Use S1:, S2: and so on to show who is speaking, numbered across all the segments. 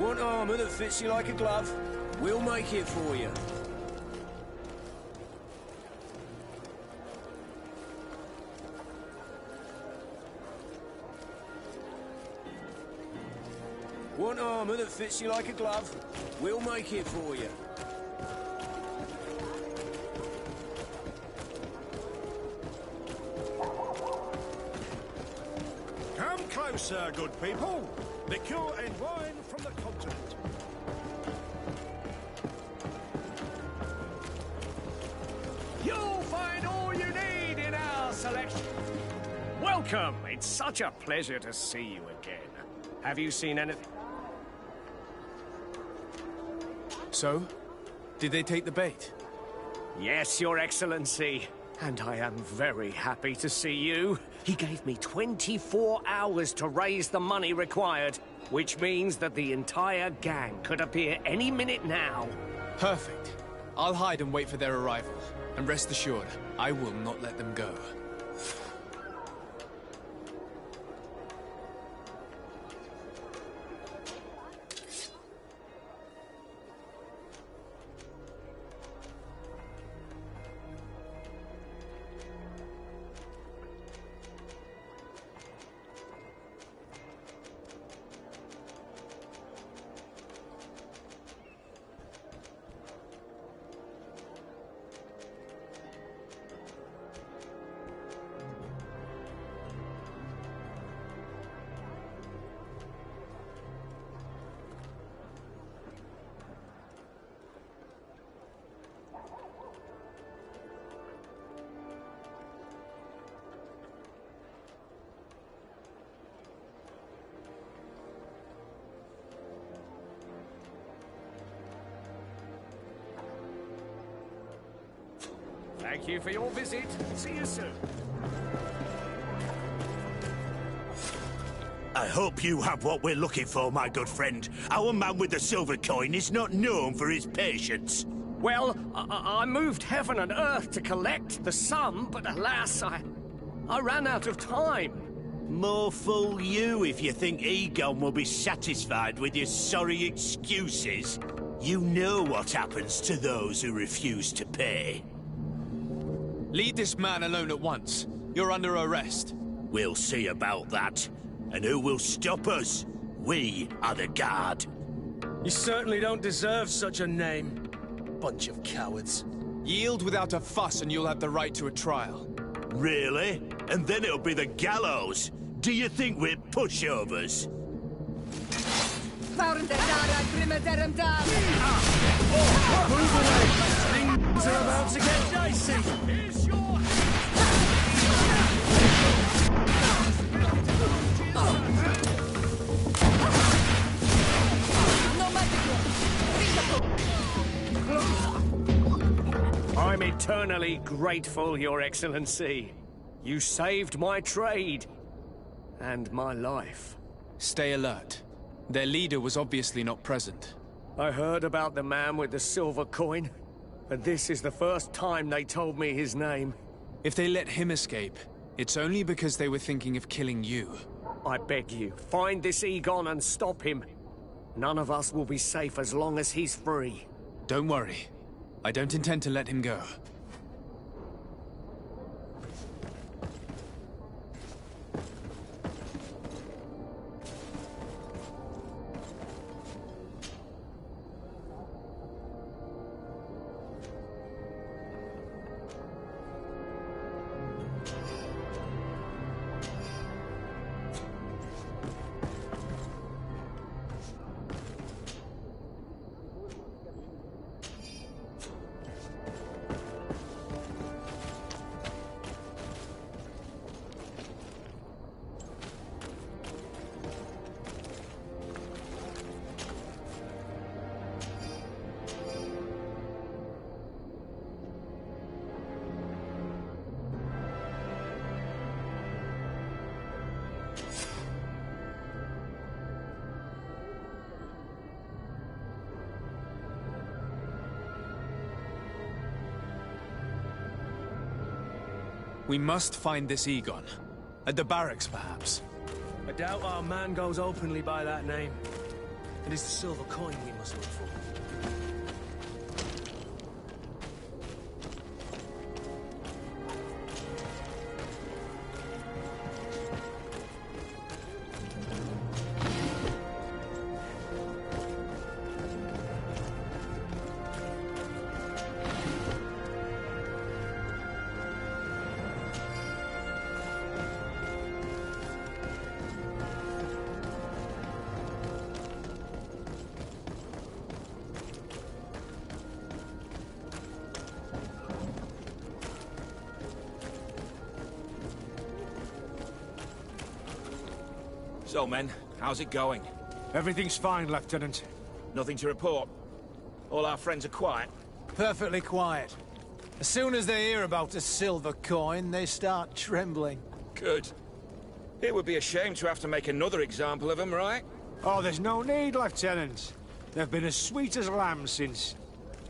S1: Want armor that fits you like a glove? We'll make it for you. Want armor that fits you like a glove? We'll make it for you.
S2: Come closer, good people. Liqueur and wine from the continent.
S3: You'll find all you need in our selection. Welcome. It's such a pleasure to see you again. Have you seen anything?
S4: So? Did they take the bait?
S3: Yes, Your Excellency. And I am very happy to see you. He gave me 24 hours to raise the money required, which means that the entire gang could appear any minute now.
S4: Perfect. I'll hide and wait for their arrival. And rest assured, I will not let them go.
S3: Thank you for your visit. See you soon.
S5: I hope you have what we're looking for, my good friend. Our man with the silver coin is not known for his patience.
S3: Well, I moved heaven and earth to collect the sum, but alas, I ran out of time.
S5: More fool you if you think Egon will be satisfied with your sorry excuses. You know what happens to those who refuse to pay.
S4: Leave this man alone at once. You're under arrest.
S5: We'll see about that. And who will stop us? We are the guard.
S1: You certainly don't deserve such a name. Bunch of cowards.
S4: Yield without a fuss and you'll have the right to a trial.
S5: Really? And then it'll be the gallows. Do you think we're pushovers?
S1: Move away! Things are about to get dicey!
S3: Here's your... I'm eternally grateful, Your Excellency. You saved my trade and my life.
S4: Stay alert. Their leader was obviously not present.
S3: I heard about the man with the silver coin, and this is the first time they told me his name.
S4: If they let him escape, it's only because they were thinking of killing you.
S3: I beg you, find this Egon and stop him. None of us will be safe as long as he's free.
S4: Don't worry. I don't intend to let him go. We must find this Egon. At the barracks, perhaps.
S1: I doubt our man goes openly by that name. It is the silver coin we must look for.
S6: So, men, how's it going?
S2: Everything's fine, Lieutenant.
S6: Nothing to report? All our friends are quiet?
S7: Perfectly quiet. As soon as they hear about a silver coin, they start trembling.
S6: Good. It would be a shame to have to make another example of them, right?
S2: Oh, there's no need, Lieutenant. They've been as sweet as lambs since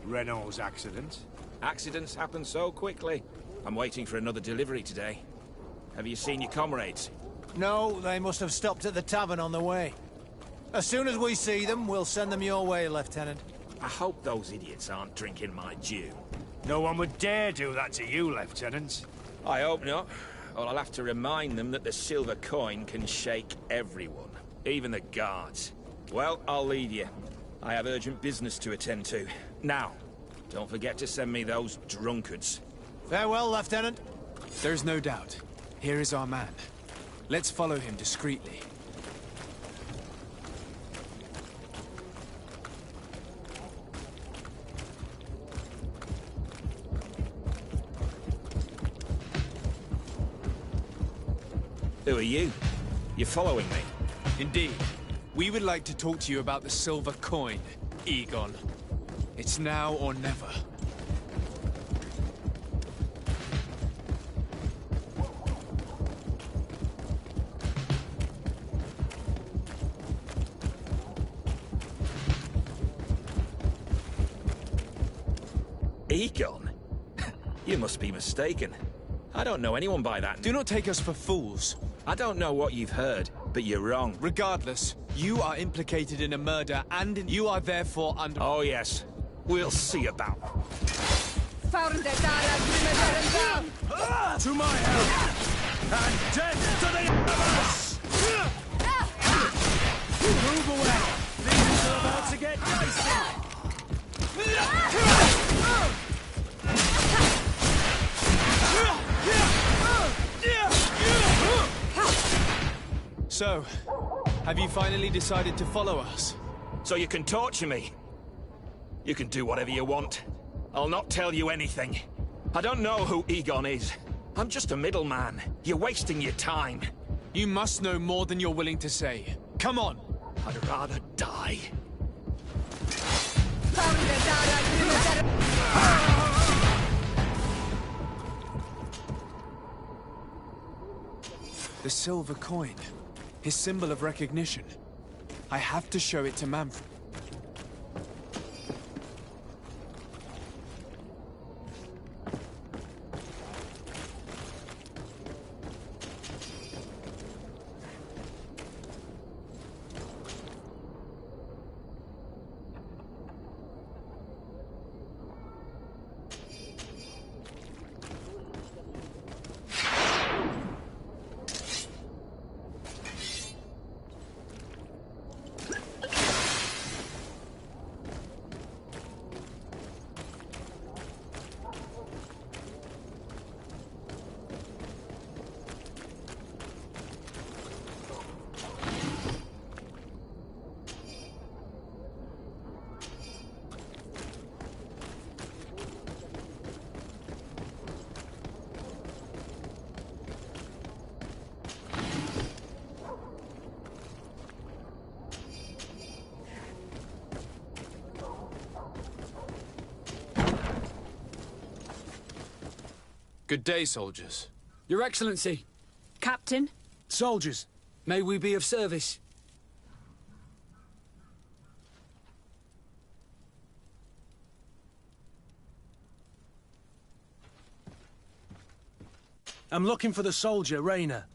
S2: Renault's accident.
S6: Accidents happen so quickly. I'm waiting for another delivery today. Have you seen your comrades?
S7: No, they must have stopped at the tavern on the way. As soon as we see them, we'll send them your way, Lieutenant.
S6: I hope those idiots aren't drinking my dew.
S2: No one would dare do that to you, Lieutenant.
S6: I hope not. Or I'll have to remind them that the silver coin can shake everyone, even the guards. Well, I'll leave you. I have urgent business to attend to. Now, don't forget to send me those drunkards.
S7: Farewell, Lieutenant.
S4: There's no doubt. Here is our man. Let's follow him discreetly.
S6: Who are you? You're following me?
S4: Indeed. We would like to talk to you about the silver coin, Egon. It's now or never.
S6: Egon? You must be mistaken. I don't know anyone by that.
S4: Do not take us for fools.
S6: I don't know what you've heard, but you're wrong.
S4: Regardless, you are implicated in a murder and you are therefore under...
S6: Oh, yes. We'll see about.
S1: To my help! And death to the universe! Move away! Things are about to get dicey!
S4: So, have you finally decided to follow us?
S6: So you can torture me. You can do whatever you want. I'll not tell you anything. I don't know who Egon is. I'm just a middleman. You're wasting your time.
S4: You must know more than you're willing to say. Come on!
S6: I'd rather die.
S4: The silver coin. His symbol of recognition. I have to show it to Manfred. Good day, soldiers.
S8: Your Excellency.
S9: Captain?
S1: Soldiers,
S8: May we be of service?
S1: I'm looking for the soldier, Rayner.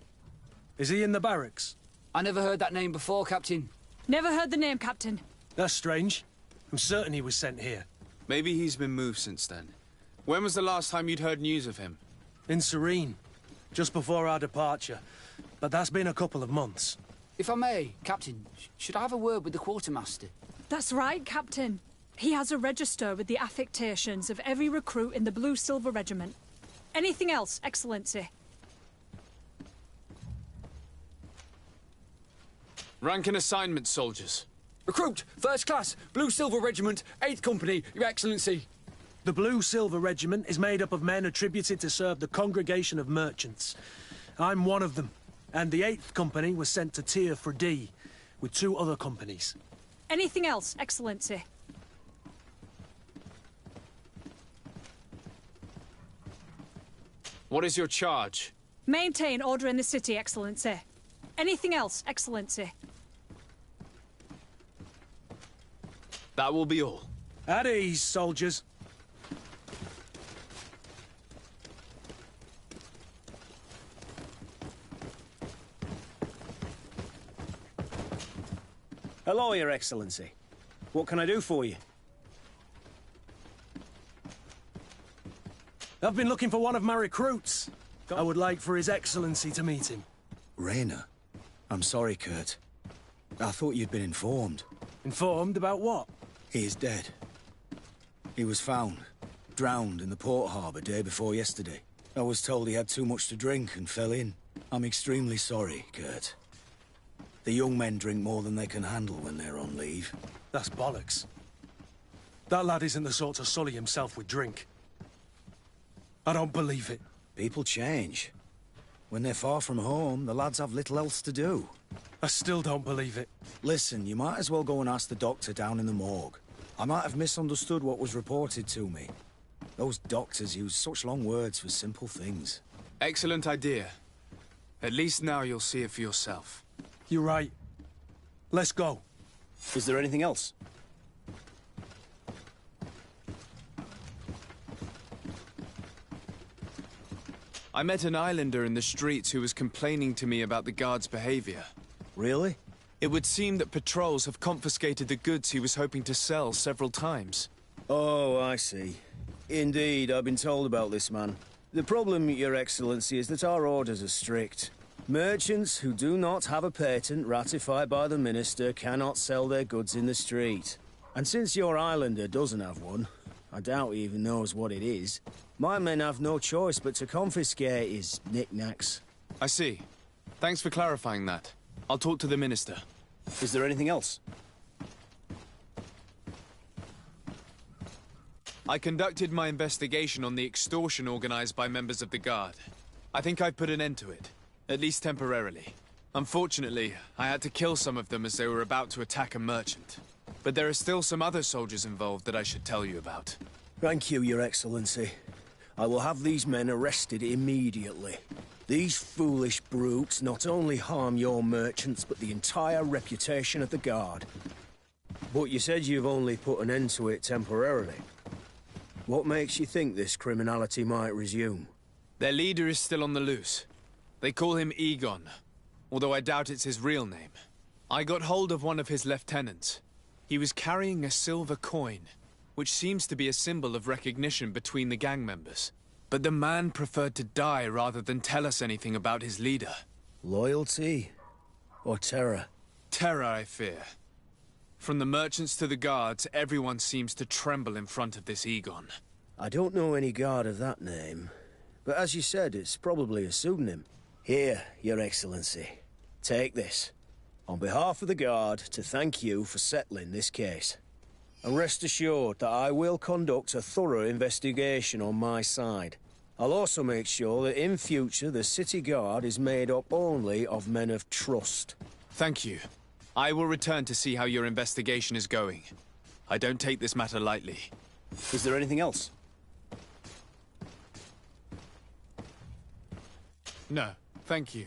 S1: Is he in the barracks?
S8: I never heard that name before, Captain.
S9: Never heard the name, Captain.
S1: That's strange. I'm certain he was sent here.
S4: Maybe he's been moved since then. When was the last time you'd heard news of him?
S1: In Serene, just before our departure. But that's been a couple of months.
S9: If I may, Captain, should I have a word with the quartermaster?
S10: That's right, Captain. He has a register with the affectations of every recruit in the Blue-Silver Regiment. Anything else, Excellency?
S4: Rank and assignment, soldiers.
S8: Recruit, first class, Blue-Silver Regiment, 8th Company, Your Excellency.
S1: The Blue-Silver Regiment is made up of men attributed to serve the Congregation of Merchants. I'm one of them, and the 8th Company was sent to Tier for D, with 2 other companies.
S10: Anything else, Excellency?
S4: What is your charge?
S10: Maintain order in the city, Excellency. Anything else, Excellency?
S4: That will be all.
S1: At ease, soldiers.
S3: Hello, Your Excellency. What can I do for you?
S1: I've been looking for one of my recruits. I would like for His Excellency to meet him.
S11: Rainer? I'm sorry, Kurt. I thought you'd been informed.
S1: Informed about what?
S11: He is dead. He was found, drowned in the port harbour day before yesterday. I was told he had too much to drink and fell in. I'm extremely sorry, Kurt. The young men drink more than they can handle when they're on leave.
S1: That's bollocks. That lad isn't the sort to sully himself with drink. I don't believe it.
S11: People change. When they're far from home, the lads have little else to do.
S1: I still don't believe it.
S11: Listen, you might as well go and ask the doctor down in the morgue. I might have misunderstood what was reported to me. Those doctors use such long words for simple things.
S4: Excellent idea. At least now you'll see it for yourself.
S1: You're right. Let's go.
S3: Is there anything else?
S4: I met an islander in the streets who was complaining to me about the guard's behavior.
S11: Really?
S4: It would seem that patrols have confiscated the goods he was hoping to sell several times.
S3: Oh, I see. Indeed, I've been told about this man. The problem, Your Excellency, is that our orders are strict. Merchants who do not have a patent ratified by the Minister cannot sell their goods in the street. And since your islander doesn't have one, I doubt he even knows what it is, my men have no choice but to confiscate his knickknacks.
S4: I see. Thanks for clarifying that. I'll talk to the Minister.
S3: Is there anything else?
S4: I conducted my investigation on the extortion organized by members of the Guard. I think I've put an end to it, at least temporarily. Unfortunately, I had to kill some of them as they were about to attack a merchant. But there are still some other soldiers involved that I should tell you about.
S3: Thank you, Your Excellency. I will have these men arrested immediately. These foolish brutes not only harm your merchants, but the entire reputation of the Guard. But you said you've only put an end to it temporarily. What makes you think this criminality might resume?
S4: Their leader is still on the loose. They call him Egon, although I doubt it's his real name. I got hold of one of his lieutenants. He was carrying a silver coin, which seems to be a symbol of recognition between the gang members. But the man preferred to die rather than tell us anything about his leader.
S3: Loyalty? Or terror?
S4: Terror, I fear. From the merchants to the guards, everyone seems to tremble in front of this Egon.
S3: I don't know any guard of that name. But as you said, it's probably a pseudonym. Here, Your Excellency. Take this. On behalf of the Guard, to thank you for settling this case. And rest assured that I will conduct a thorough investigation on my side. I'll also make sure that in future the City Guard is made up only of men of trust.
S4: Thank you. I will return to see how your investigation is going. I don't take this matter lightly.
S3: Is there anything else?
S4: No, thank you.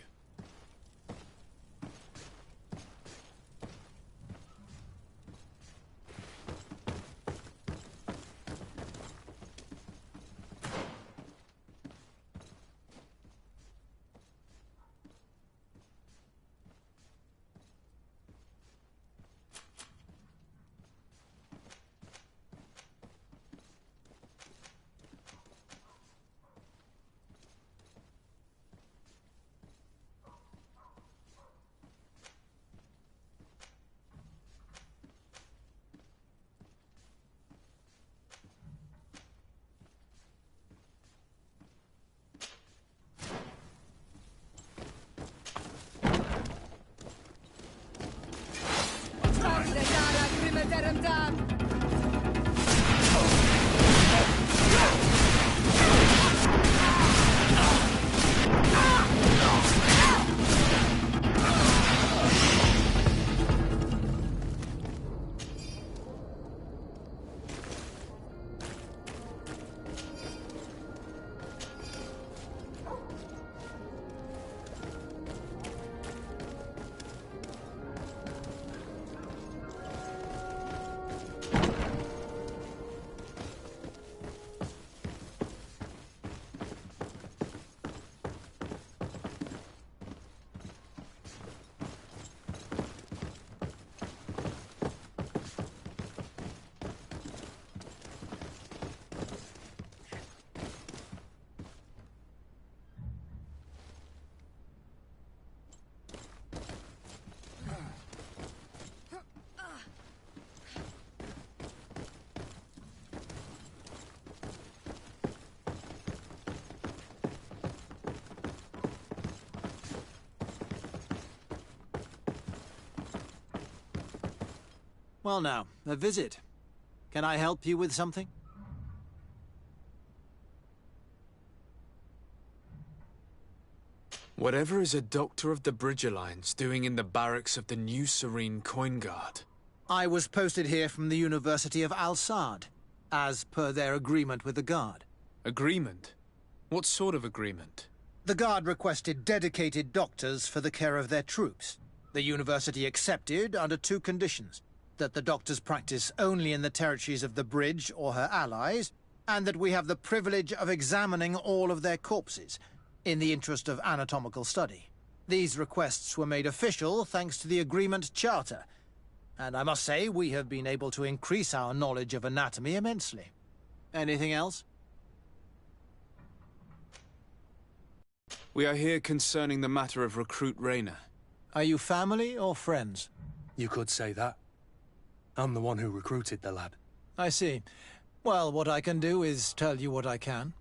S7: Well now, a visit. Can I help you with something?
S4: Whatever is a doctor of the Bridge Alliance doing in the barracks of the New Serene Coin Guard?
S7: I was posted here from the University of Al-Sad, as per their agreement with the Guard.
S4: Agreement? What sort of agreement?
S7: The Guard requested dedicated doctors for the care of their troops. The University accepted under 2 conditions: that the doctors practice only in the territories of the Bridge or her allies, and that we have the privilege of examining all of their corpses, in the interest of anatomical study. These requests were made official thanks to the Agreement Charter, and I must say we have been able to increase our knowledge of anatomy immensely. Anything else?
S4: We are here concerning the matter of Recruit Rayner.
S7: Are you family or friends?
S1: You could say that. I'm the one who recruited the lad.
S7: I see. Well, what I can do is tell you what I can.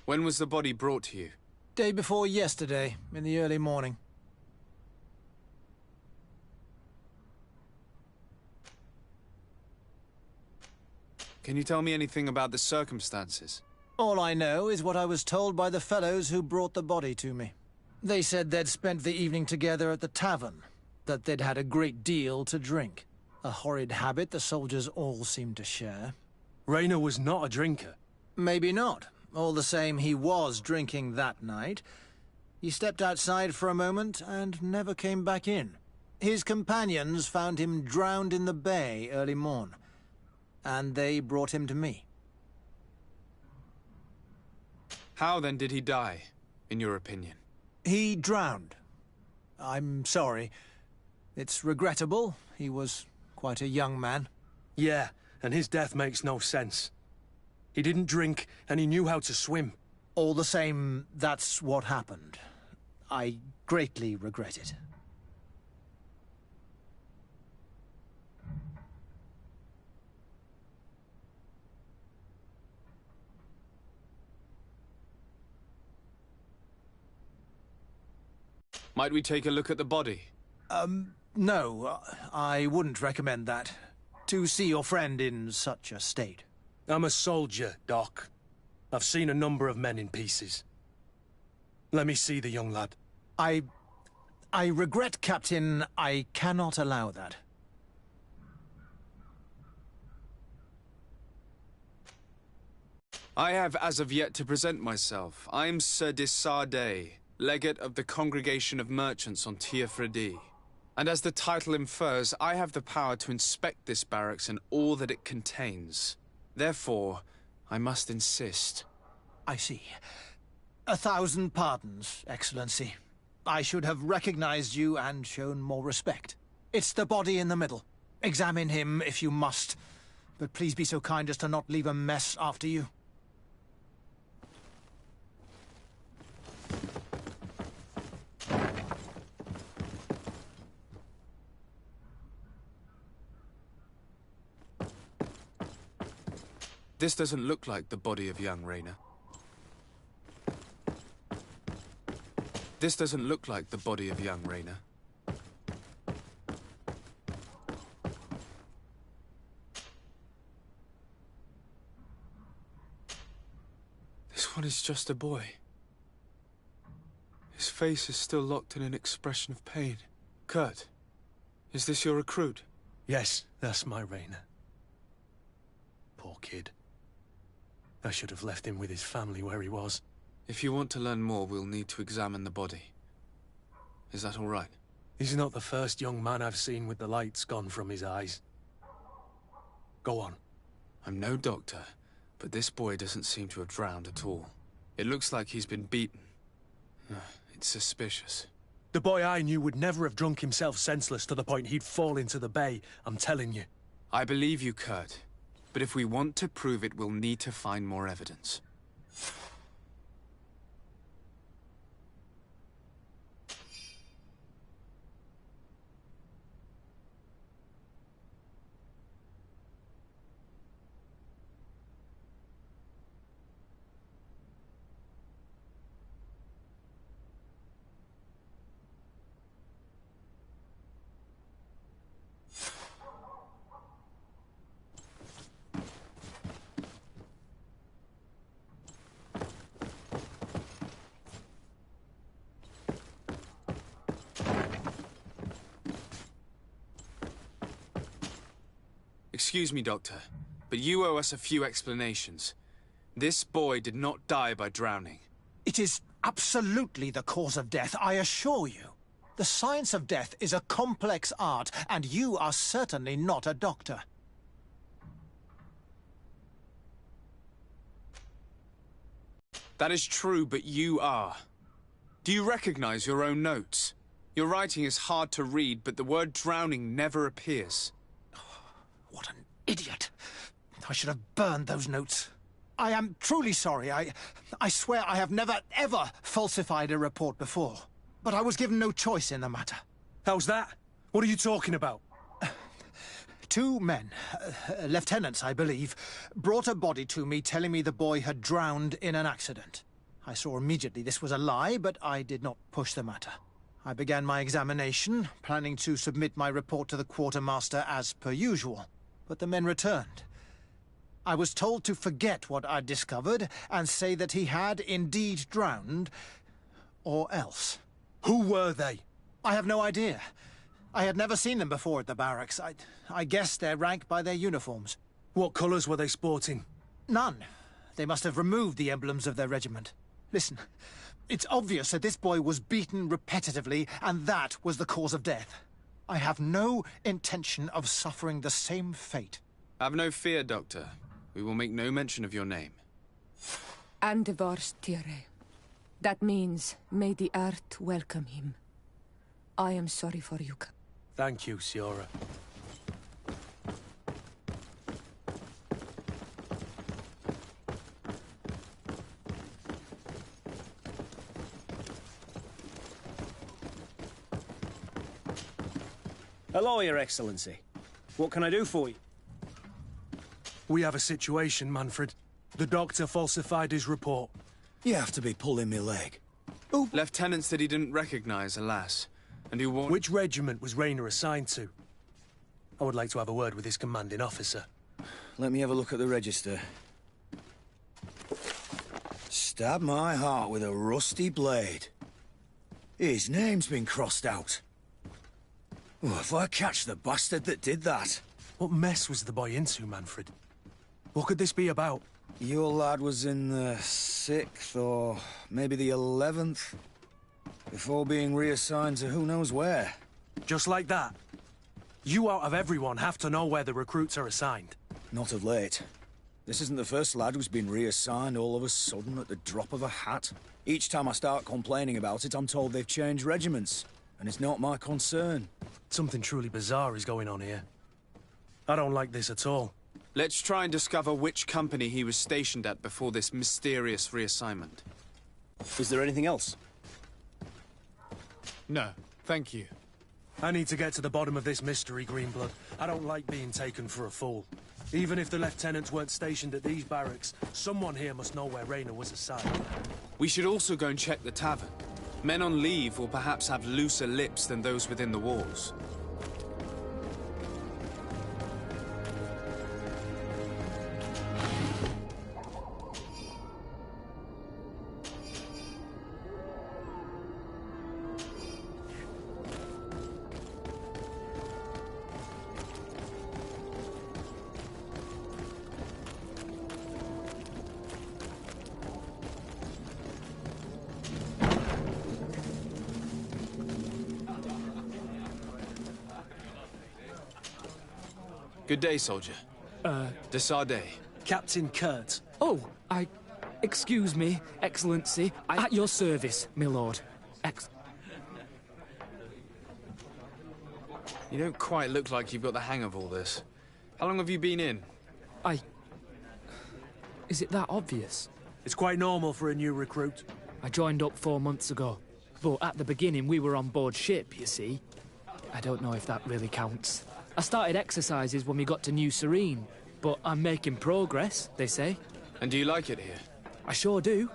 S4: When was the body brought to you?
S7: Day before yesterday, in the early morning.
S4: Can you tell me anything about the circumstances?
S7: All I know is what I was told by the fellows who brought the body to me. They said they'd spent the evening together at the tavern, that they'd had a great deal to drink. A horrid habit the soldiers all seemed to share.
S1: Rayner was not a drinker.
S7: Maybe not. All the same, he was drinking that night. He stepped outside for a moment and never came back in. His companions found him drowned in the bay early morn, and they brought him to me.
S4: How then did he die, in your opinion?
S7: He drowned. I'm sorry. It's regrettable. He was quite a young man.
S1: Yeah, and his death makes no sense. He didn't drink, and he knew how to swim.
S7: All the same, that's what happened. I greatly regret it.
S4: Might we take a look at the body?
S7: No, I wouldn't recommend that. To see your friend in such a state.
S1: I'm a soldier, Doc. I've seen a number of men in pieces. Let me see the young lad.
S7: I regret, Captain. I cannot allow that.
S4: I have as of yet to present myself. I'm Sir Desardet, Legate of the Congregation of Merchants on Tir Fredi. And as the title infers, I have the power to inspect this barracks and all that it contains. Therefore, I must insist.
S7: I see. 1,000 pardons, Excellency. I should have recognized you and shown more respect. It's the body in the middle. Examine him if you must, but please be so kind as to not leave a mess after you.
S4: This doesn't look like the body of young Rayner. This doesn't look like the body of young Rayner. This one is just a boy. His face is still locked in an expression of pain. Kurt, is this your recruit?
S1: Yes, that's my Rayner. Poor kid. I should have left him with his family where he was.
S4: If you want to learn more, we'll need to examine the body. Is that all right?
S1: He's not the first young man I've seen with the lights gone from his eyes. Go on.
S4: I'm no doctor, but this boy doesn't seem to have drowned at all. It looks like he's been beaten. It's suspicious.
S1: The boy I knew would never have drunk himself senseless to the point he'd fall into the bay, I'm telling you.
S4: I believe you, Kurt. But if we want to prove it, we'll need to find more evidence. Excuse me, Doctor, but you owe us a few explanations. This boy did not die by drowning.
S7: It is absolutely the cause of death, I assure you. The science of death is a complex art, and you are certainly not a doctor.
S4: That is true, but you are. Do you recognize your own notes? Your writing is hard to read, but the word drowning never appears.
S7: What an idiot. I should have burned those notes. I am truly sorry. I swear I have never, ever falsified a report before. But I was given no choice in the matter.
S1: How's that? What are you talking about?
S7: Two men, lieutenants, I believe, brought a body to me telling me the boy had drowned in an accident. I saw immediately this was a lie, but I did not push the matter. I began my examination, planning to submit my report to the quartermaster as per usual. But the men returned. I was told to forget what I'd discovered and say that he had indeed drowned, or else.
S1: Who were they?
S7: I have no idea. I had never seen them before at the barracks. I guessed their rank by their uniforms.
S1: What colours were they sporting?
S7: None. They must have removed the emblems of their regiment. Listen, it's obvious that this boy was beaten repetitively, and that was the cause of death. I have no intention of suffering the same fate.
S4: Have no fear, Doctor. We will make no mention of your name.
S12: Andevars Tire. That means, may the earth welcome him. I am sorry for you.
S1: Thank you, Siora.
S3: Hello, Your Excellency. What can I do for you?
S1: We have a situation, Manfred. The doctor falsified his report.
S11: You have to be pulling me leg.
S4: Lieutenants that he didn't recognize, alas. And who warned...
S1: Which regiment was Rayner assigned to? I would like to have a word with his commanding officer.
S11: Let me have a look at the register. Stab my heart with a rusty blade. His name's been crossed out. Oh, if I catch the bastard that did that.
S1: What mess was the boy into, Manfred? What could this be about?
S11: Your lad was in the 6th, or maybe the 11th, before being reassigned to who knows where.
S1: Just like that? You out of everyone have to know where the recruits are assigned.
S11: Not of late. This isn't the first lad who's been reassigned all of a sudden at the drop of a hat. Each time I start complaining about it, I'm told they've changed regiments, and it's not my concern.
S1: Something truly bizarre is going on here. I don't like this at all.
S4: Let's try and discover which company he was stationed at before this mysterious reassignment.
S3: Is there anything else?
S4: No, thank you.
S1: I need to get to the bottom of this mystery, Greenblood. I don't like being taken for a fool. Even if the lieutenants weren't stationed at these barracks, someone here must know where Rayner was assigned.
S4: We should also go and check the tavern. Men on leave will perhaps have looser lips than those within the walls. Good day, soldier. Desarde.
S1: Captain Kurt.
S13: Oh, excuse me, Excellency. At your service, my lord.
S4: You don't quite look like you've got the hang of all this. How long have you been in?
S13: Is it that obvious?
S1: It's quite normal for a new recruit.
S13: I joined up 4 months ago. But at the beginning, we were on board ship, you see. I don't know if that really counts. I started exercises when we got to New Serene, but I'm making progress, they say.
S4: And do you like it here?
S13: I sure do.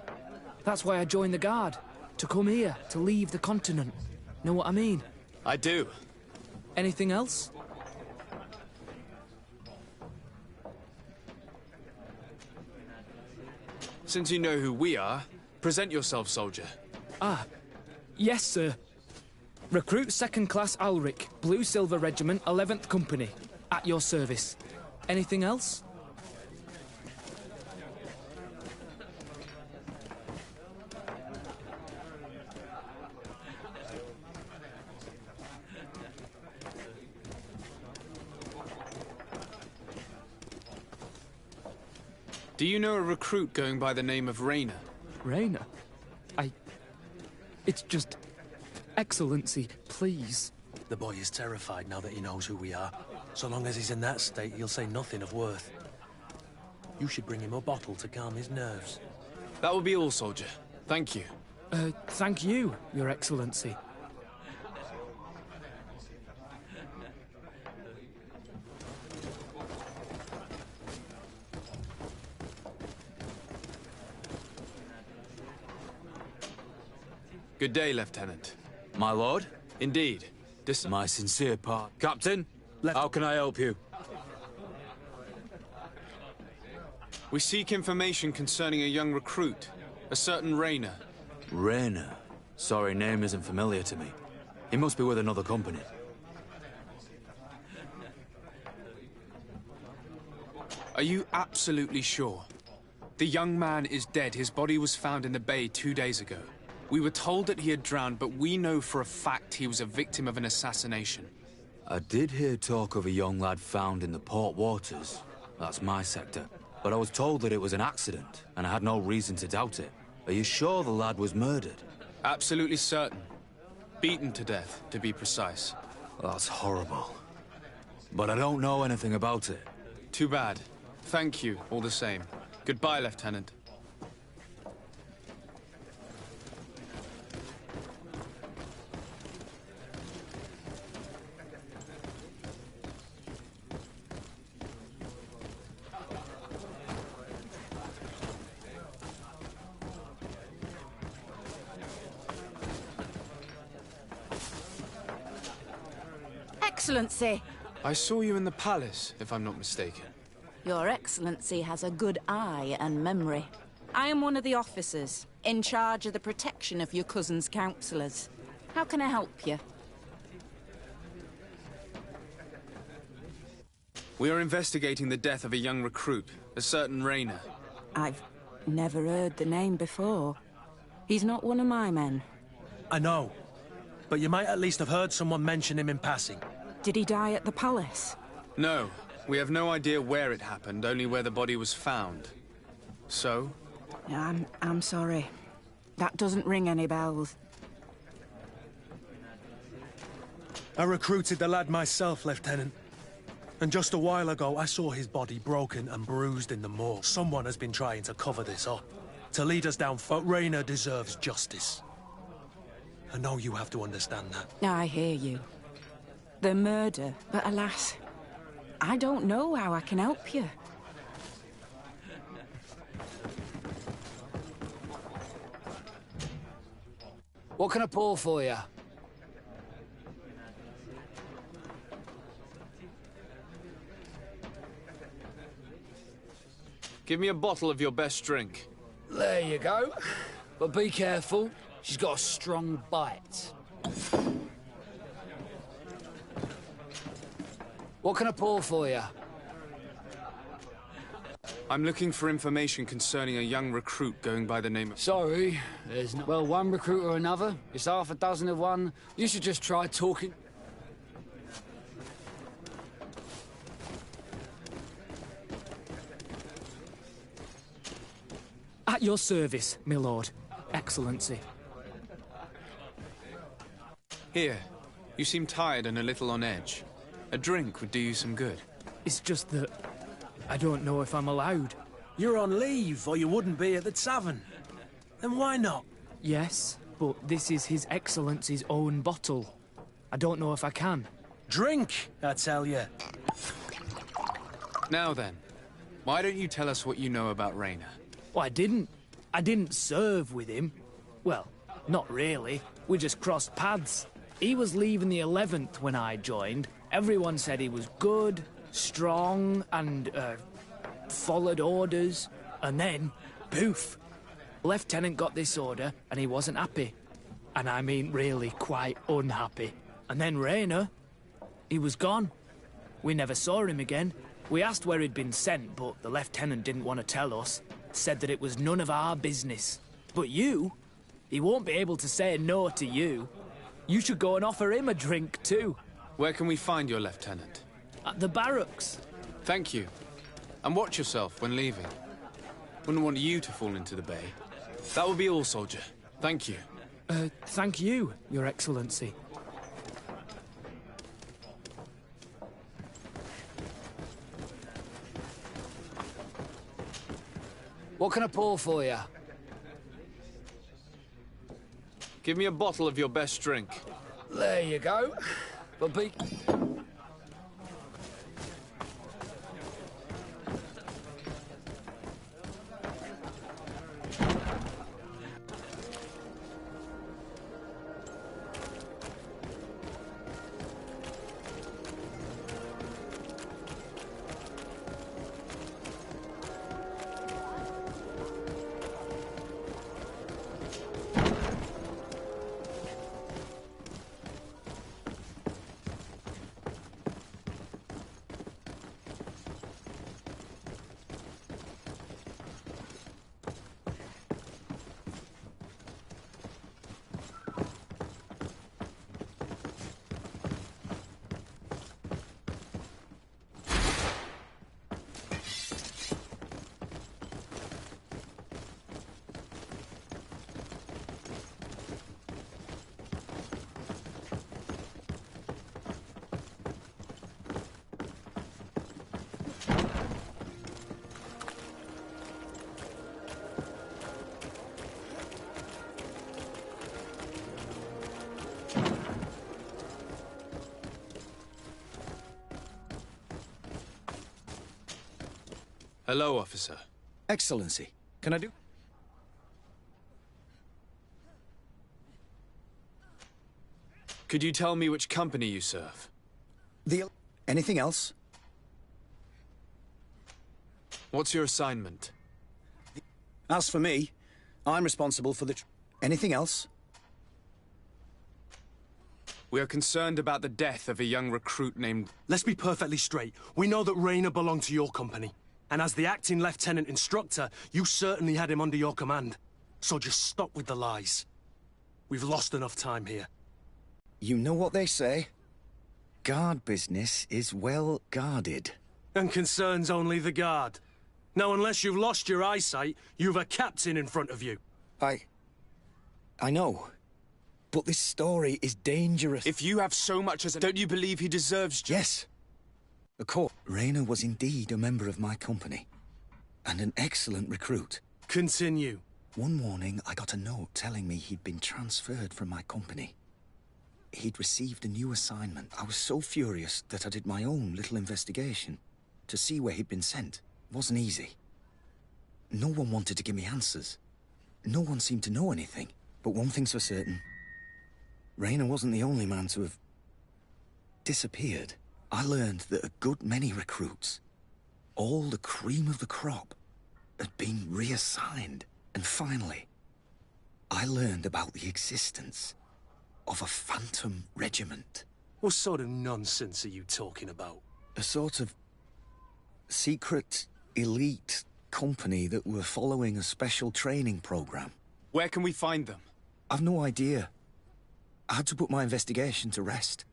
S13: That's why I joined the Guard. To come here, to leave the continent. Know what I mean?
S4: I do.
S13: Anything else?
S4: Since you know who we are, present yourself, soldier.
S13: Yes, sir. Recruit 2nd Class Ulrich, Blue Silver Regiment, 11th Company. At your service. Anything else?
S4: Do you know a recruit going by the name of Rayner?
S13: Rayner? It's just... Excellency, please.
S1: The boy is terrified now that he knows who we are. So long as he's in that state, he'll say nothing of worth. You should bring him a bottle to calm his nerves.
S4: That will be all, soldier. Thank you.
S13: Thank you, Your Excellency.
S4: Good day, Lieutenant.
S14: My lord?
S4: Indeed.
S14: My sincere part. Captain, how can I help you?
S4: We seek information concerning a young recruit, a certain Rayner.
S14: Rayner? Sorry, name isn't familiar to me. He must be with another company.
S4: Are you absolutely sure? The young man is dead. His body was found in the bay 2 days ago. We were told that he had drowned, but we know for a fact he was a victim of an assassination.
S14: I did hear talk of a young lad found in the port waters. That's my sector. But I was told that it was an accident, and I had no reason to doubt it. Are you sure the lad was murdered?
S4: Absolutely certain. Beaten to death, to be precise.
S14: That's horrible. But I don't know anything about it.
S4: Too bad. Thank you, all the same. Goodbye, Lieutenant.
S15: Excellency!
S4: I saw you in the palace, if I'm not mistaken.
S15: Your Excellency has a good eye and memory. I am one of the officers, in charge of the protection of your cousin's councillors. How can I help you?
S4: We are investigating the death of a young recruit, a certain Rayner.
S15: I've never heard the name before. He's not one of my men.
S1: I know, but you might at least have heard someone mention him in passing.
S15: Did he die at the palace?
S4: No. We have no idea where it happened, only where the body was found. So?
S15: I'm sorry. That doesn't ring any bells.
S1: I recruited the lad myself, Lieutenant. And just a while ago, I saw his body broken and bruised in the moor. Someone has been trying to cover this up, to lead us down, but Rayner deserves justice. I know you have to understand that.
S15: I hear you. The murder, but alas, I don't know how I can help you.
S8: What can I pour for you?
S4: Give me a bottle of your best drink.
S8: There you go. But be careful, she's got a strong bite. What can I pour for you?
S4: I'm looking for information concerning a young recruit going by the name of...
S8: Sorry, there's no... Well, one recruit or another. It's half a dozen of one. You should just try talking...
S13: At your service, my lord. Excellency.
S4: Here. You seem tired and a little on edge. A drink would do you some good.
S13: It's just that... I don't know if I'm allowed.
S1: You're on leave, or you wouldn't be at the tavern. Then why not?
S13: Yes, but this is His Excellency's own bottle. I don't know if I can.
S1: Drink, I tell you.
S4: Now then, why don't you tell us what you know about Rayner?
S13: Well, I didn't serve with him. Well, not really. We just crossed paths. He was leaving the 11th when I joined. Everyone said he was good, strong, and, followed orders. And then, poof! Lieutenant got this order, and he wasn't happy. And I mean really quite unhappy. And then Rayner, he was gone. We never saw him again. We asked where he'd been sent, but the lieutenant didn't want to tell us. Said that it was none of our business. But you? He won't be able to say no to you. You should go and offer him a drink, too.
S4: Where can we find your lieutenant?
S13: At the barracks.
S4: Thank you. And watch yourself when leaving. Wouldn't want you to fall into the bay. That will be all, soldier. Thank you.
S13: Thank you, Your Excellency.
S8: What can I pour for you?
S4: Give me a bottle of your best drink.
S8: There you go. But be...
S4: Hello, officer.
S11: Excellency, can I do...
S4: Could you tell me which company you serve?
S11: Anything else?
S4: What's your assignment?
S11: As for me, I'm responsible for the... Anything else?
S4: We are concerned about the death of a young recruit named...
S1: Let's be perfectly straight. We know that Rayner belonged to your company. And as the acting lieutenant instructor, you certainly had him under your command. So just stop with the lies. We've lost enough time here.
S11: You know what they say? Guard business is well guarded.
S1: And concerns only the guard. Now, unless you've lost your eyesight, you've a captain in front of you.
S11: I know. But this story is dangerous.
S4: If you have so much as... Don't you believe he deserves...
S11: Yes. Of course. Rayner was indeed a member of my company. And an excellent recruit.
S1: Continue.
S11: One morning, I got a note telling me he'd been transferred from my company. He'd received a new assignment. I was so furious that I did my own little investigation to see where he'd been sent. It wasn't easy. No one wanted to give me answers. No one seemed to know anything. But one thing's for certain. Rayner wasn't the only man to have disappeared. I learned that a good many recruits, all the cream of the crop, had been reassigned. And finally, I learned about the existence of a phantom regiment.
S1: What sort of nonsense are you talking about?
S11: A sort of secret, elite company that were following a special training program.
S4: Where can we find them?
S11: I've no idea. I had to put my investigation to rest.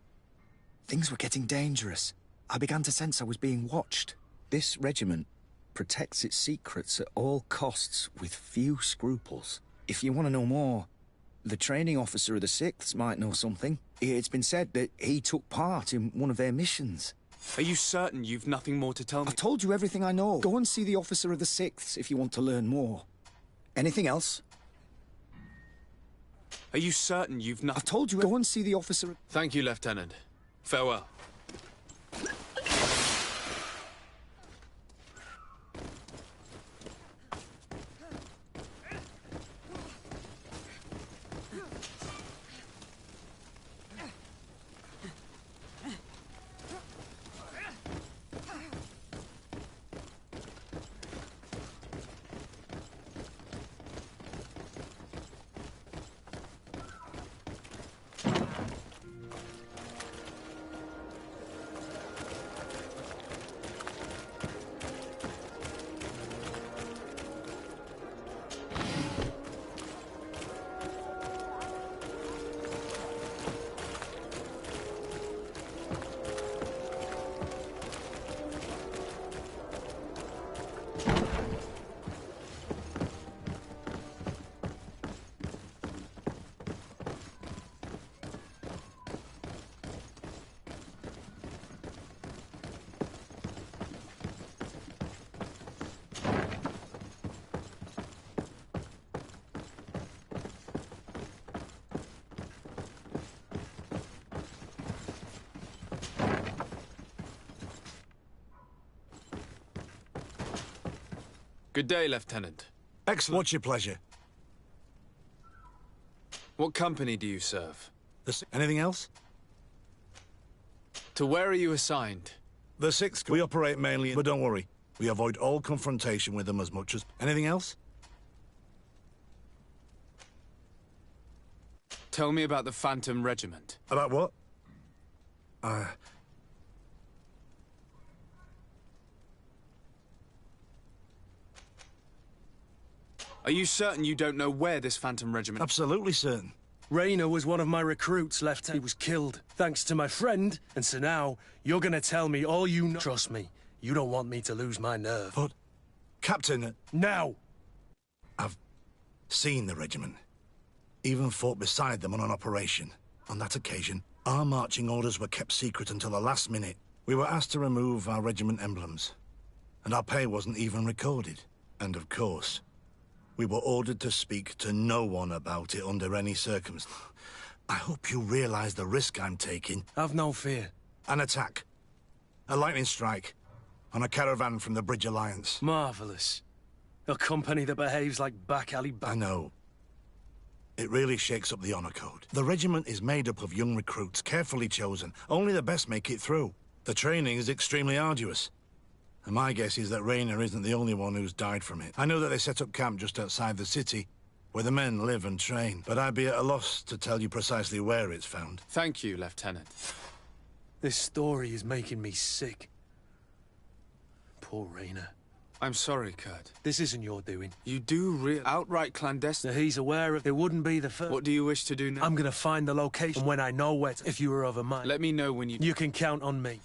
S11: Things were getting dangerous. I began to sense I was being watched. This regiment protects its secrets at all costs with few scruples. If you want to know more, the training officer of the 6th might know something. It's been said that he took part in one of their missions.
S4: Are you certain you've nothing more to tell me?
S11: I've told you everything I know. Go and see the officer of the 6th if you want to learn more. Anything else?
S4: Are you certain you've nothing...
S11: I've told you. Go and see the officer...
S4: Thank you, Lieutenant. Farewell. Good day, Lieutenant.
S16: Excellent. What's your pleasure?
S4: What company do you serve?
S16: Anything else?
S4: To where are you assigned?
S16: The 6th. We operate mainly, but don't worry. We avoid all confrontation with them as much as... Anything else?
S4: Tell me about the Phantom Regiment.
S16: About what?
S4: Are you certain you don't know where this Phantom Regiment...
S16: Absolutely certain.
S1: Raynor was one of my recruits, Lieutenant. He was killed, thanks to my friend. And so now, you're gonna tell me all you know. Trust me, you don't want me to lose my nerve.
S16: But, Captain...
S1: Now!
S16: I've seen the regiment. Even fought beside them on an operation. On that occasion, our marching orders were kept secret until the last minute. We were asked to remove our regiment emblems. And our pay wasn't even recorded. And of course... we were ordered to speak to no one about it under any circumstance. I hope you realize the risk I'm taking.
S1: Have no fear.
S16: An attack. A lightning strike. On a caravan from the Bridge Alliance.
S1: Marvelous. A company that behaves like back alley...
S16: I know. It really shakes up the honor code. The regiment is made up of young recruits, carefully chosen. Only the best make it through. The training is extremely arduous. And my guess is that Raynor isn't the only one who's died from it. I know that they set up camp just outside the city, where the men live and train, but I'd be at a loss to tell you precisely where it's found.
S4: Thank you, Lieutenant.
S1: This story is making me sick. Poor Raynor.
S4: I'm sorry, Kurt.
S1: This isn't your doing.
S4: You do outright clandestine.
S1: Now he's aware of it. Wouldn't be the first.
S4: What do you wish to do now?
S1: I'm gonna find the location when I know where. If you were of a mind.
S4: Let me know when you...
S1: You can count on me.